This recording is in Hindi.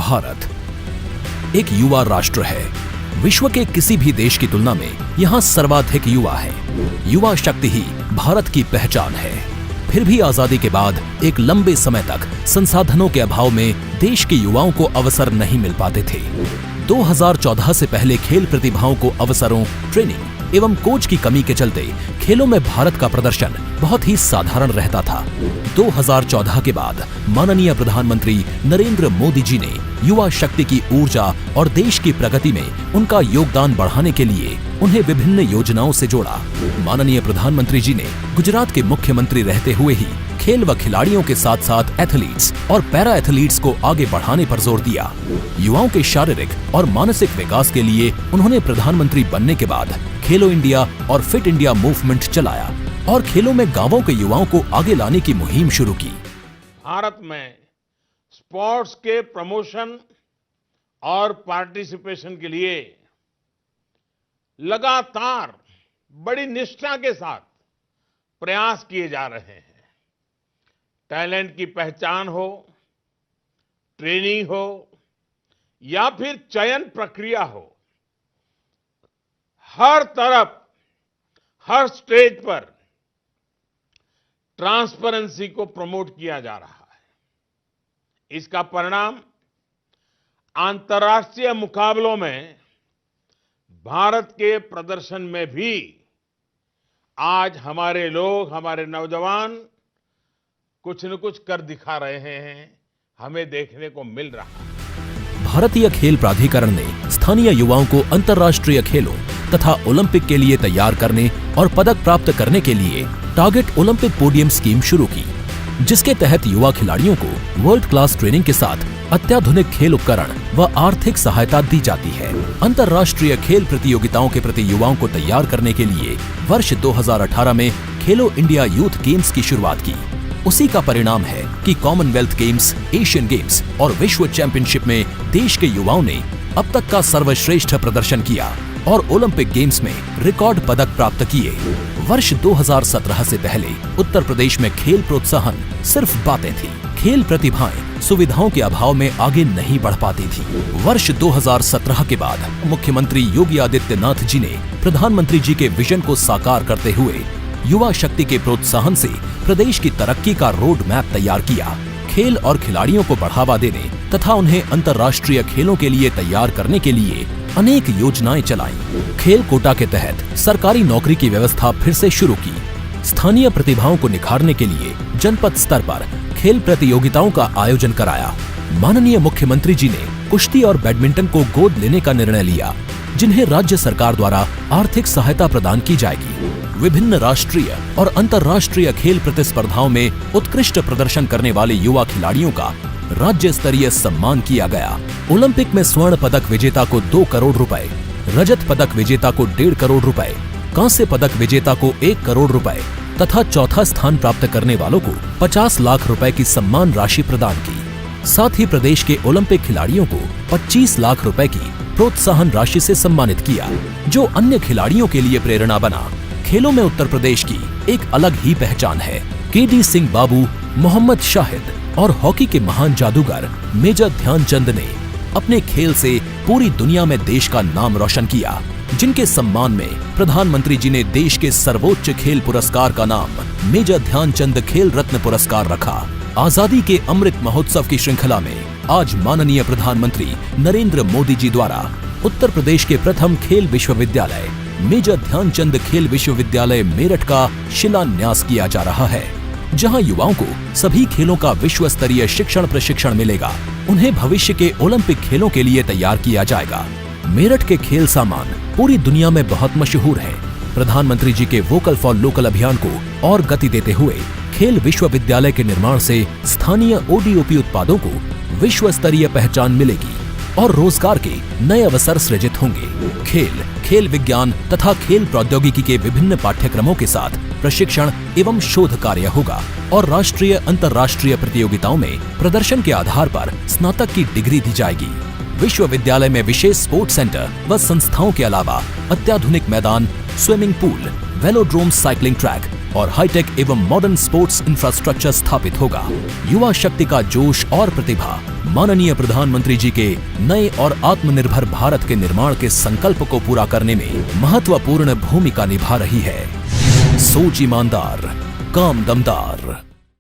भारत एक युवा राष्ट्र है। विश्व के किसी भी देश की तुलना में यहाँ सर्वाधिक युवा है। युवा शक्ति ही भारत की पहचान है। फिर भी आजादी के बाद एक लंबे समय तक संसाधनों के अभाव में देश के युवाओं को अवसर नहीं मिल पाते थे। 2014 से पहले खेल प्रतिभाओं को अवसरों, ट्रेनिंग एवं कोच की कमी के चलते खेलों में भारत का प्रदर्शन बहुत ही साधारण रहता था। 2014 के बाद माननीय प्रधानमंत्री नरेंद्र मोदी जी ने युवा शक्ति की ऊर्जा और देश की प्रगति में उनका योगदान बढ़ाने के लिए उन्हें विभिन्न योजनाओं से जोड़ा। माननीय प्रधानमंत्री जी ने गुजरात के मुख्यमंत्री रहते हुए ही खेल व खिलाड़ियों के साथ साथ एथलीट्स और पैरा एथलीट्स को आगे बढ़ाने पर जोर दिया। युवाओं के शारीरिक और मानसिक विकास के लिए उन्होंने प्रधानमंत्री बनने के बाद खेलो इंडिया और फिट इंडिया मूवमेंट चलाया और खेलों में गांवों के युवाओं को आगे लाने की मुहिम शुरू की। भारत में स्पोर्ट्स के प्रमोशन और पार्टिसिपेशन के लिए लगातार बड़ी निष्ठा के साथ प्रयास किए जा रहे हैं। टैलेंट की पहचान हो, ट्रेनिंग हो या फिर चयन प्रक्रिया हो, हर तरफ, हर स्टेज पर ट्रांसपेरेंसी को प्रमोट किया जा रहा है। इसका परिणाम अंतर्राष्ट्रीय मुकाबलों में भारत के प्रदर्शन में भी आज हमारे लोग, हमारे नौजवान कुछ न कुछ कर दिखा रहे हैं, हमें देखने को मिल रहा है। भारतीय खेल प्राधिकरण ने स्थानीय युवाओं को अंतर्राष्ट्रीय खेलों तथा ओलंपिक के लिए तैयार करने और पदक प्राप्त करने के लिए टारगेट ओलंपिक पोडियम स्कीम शुरू की, जिसके तहत युवा खिलाड़ियों को वर्ल्ड क्लास ट्रेनिंग के साथ अत्याधुनिक खेल उपकरण व आर्थिक सहायता दी जाती है। अंतर्राष्ट्रीय खेल प्रतियोगिताओं के प्रति युवाओं को तैयार करने के लिए वर्ष 2018 में खेलो इंडिया यूथ गेम्स की शुरुआत की। उसी का परिणाम है कि कॉमनवेल्थ गेम्स, एशियन गेम्स और विश्व चैंपियनशिप में देश के युवाओं ने अब तक का सर्वश्रेष्ठ प्रदर्शन किया और ओलंपिक गेम्स में रिकॉर्ड पदक प्राप्त किए। वर्ष 2017 से पहले उत्तर प्रदेश में खेल प्रोत्साहन सिर्फ बातें थी। खेल प्रतिभाएं सुविधाओं के अभाव में आगे नहीं बढ़ पाती थी। वर्ष 2017 के बाद मुख्यमंत्री योगी आदित्यनाथ जी ने प्रधानमंत्री जी के विजन को साकार करते हुए युवा शक्ति के प्रोत्साहन से प्रदेश की तरक्की का रोड मैप तैयार किया। खेल और खिलाड़ियों को बढ़ावा देने तथा उन्हें अंतर्राष्ट्रीय खेलों के लिए तैयार करने के लिए अनेक योजनाएं चलाईं। खेल कोटा के तहत सरकारी नौकरी की व्यवस्था फिर से शुरू की। स्थानीय प्रतिभाओं को निखारने के लिए जनपद स्तर पर खेल प्रतियोगिताओं का आयोजन कराया। माननीय मुख्यमंत्री जी ने कुश्ती और बैडमिंटन को गोद लेने का निर्णय लिया, जिन्हें राज्य सरकार द्वारा आर्थिक सहायता प्रदान की जाएगी। विभिन्न राष्ट्रीय और अंतर्राष्ट्रीय खेल प्रतिस्पर्धाओं में उत्कृष्ट प्रदर्शन करने वाले युवा खिलाड़ियों का राज्य स्तरीय सम्मान किया गया। ओलंपिक में स्वर्ण पदक विजेता को 2 करोड़ रुपए, रजत पदक विजेता को 1.5 करोड़ रुपए, कांस्य पदक विजेता को 1 करोड़ रुपए तथा चौथा स्थान प्राप्त करने वालों को 50 लाख रुपए की सम्मान राशि प्रदान की। साथ ही प्रदेश के ओलंपिक खिलाड़ियों को 25 लाख रुपए की प्रोत्साहन राशि से सम्मानित किया, जो अन्य खिलाड़ियों के लिए प्रेरणा बना। खेलों में उत्तर प्रदेश की एक अलग ही पहचान है। केडी सिंह बाबू, मोहम्मद शाहिद और हॉकी के महान जादूगर मेजर ध्यानचंद ने अपने खेल से पूरी दुनिया में देश का नाम रोशन किया, जिनके सम्मान में प्रधानमंत्री जी ने देश के सर्वोच्च खेल पुरस्कार का नाम मेजर ध्यानचंद खेल रत्न पुरस्कार रखा। आजादी के अमृत महोत्सव की श्रृंखला में आज माननीय प्रधानमंत्री नरेंद्र मोदी जी द्वारा उत्तर प्रदेश के प्रथम खेल विश्वविद्यालय मेजर ध्यानचंद खेल विश्वविद्यालय मेरठ का शिलान्यास किया जा रहा है, जहां युवाओं को सभी खेलों का विश्व स्तरीय शिक्षण प्रशिक्षण मिलेगा। उन्हें भविष्य के ओलंपिक खेलों के लिए तैयार किया जाएगा। मेरठ के खेल सामान पूरी दुनिया में बहुत मशहूर हैं। प्रधानमंत्री जी के वोकल फॉर लोकल अभियान को और गति देते हुए खेल विश्वविद्यालय के निर्माण से स्थानीय ओडीओपी उत्पादों को विश्व स्तरीय पहचान मिलेगी और रोजगार के नए अवसर सृजित होंगे। खेल विज्ञान तथा खेल प्रौद्योगिकी के विभिन्न पाठ्यक्रमों के साथ प्रशिक्षण एवं शोध कार्य होगा और राष्ट्रीय अंतर्राष्ट्रीय प्रतियोगिताओं में प्रदर्शन के आधार पर स्नातक की डिग्री दी जाएगी। विश्वविद्यालय में विशेष स्पोर्ट्स सेंटर व संस्थाओं के अलावा अत्याधुनिक मैदान, swimming pool, velodrome, cycling track और हाईटेक एवं मॉडर्न स्पोर्ट्स इंफ्रास्ट्रक्चर स्थापित होगा। युवा शक्ति का जोश और प्रतिभा माननीय प्रधानमंत्री जी के नए और आत्मनिर्भर भारत के निर्माण के संकल्प को पूरा करने में महत्वपूर्ण भूमिका निभा रही है। सोच ईमानदार, काम दमदार।